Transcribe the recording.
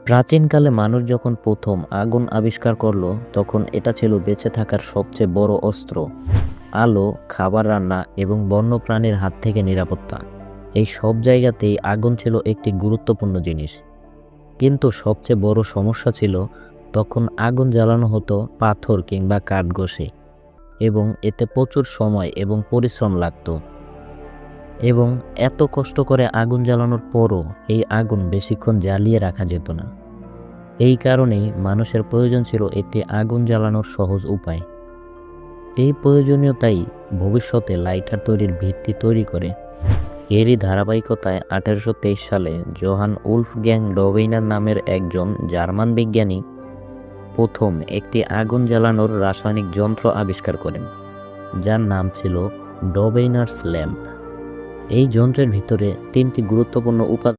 প্রাচীনকালে মানুষ যখন প্রথম আগুন আবিষ্কার করলো তখন এটা ছিল বেঁচে থাকার সবচেয়ে বড় অস্ত্র। আলো, খাবার রান্না এবং বন্যপ্রাণীর হাত থেকে নিরাপত্তা, এই সব জায়গাতেই আগুন ছিল একটি গুরুত্বপূর্ণ জিনিস। কিন্তু সবচেয়ে বড় সমস্যা ছিল তখন আগুন জ্বালানো হতো পাথর কিংবা কাঠ ঘষে, এবং এতে প্রচুর সময় এবং পরিশ্রম লাগতো। এবং এত কষ্ট করে আগুন জ্বালানোর পরও এই আগুন বেশিক্ষণ জ্বালিয়ে রাখা যেত না। এই কারণেই মানুষের প্রয়োজন ছিল একটি আগুন জ্বালানোর সহজ উপায়। এই প্রয়োজনীয়তাই ভবিষ্যতে লাইটার তৈরির ভিত্তি তৈরি করে। এরই ধারাবাহিকতায় 1823 সালে জোহান উলফগ্যাং ডবেইনার নামের একজন জার্মান বিজ্ঞানী প্রথম একটি আগুন জ্বালানোর রাসায়নিক যন্ত্র আবিষ্কার করেন, যার নাম ছিল ডবেইনার্স ল্যাম্প। এই যন্ত্রের ভিতরে তিনটি গুরুত্বপূর্ণ উপাদান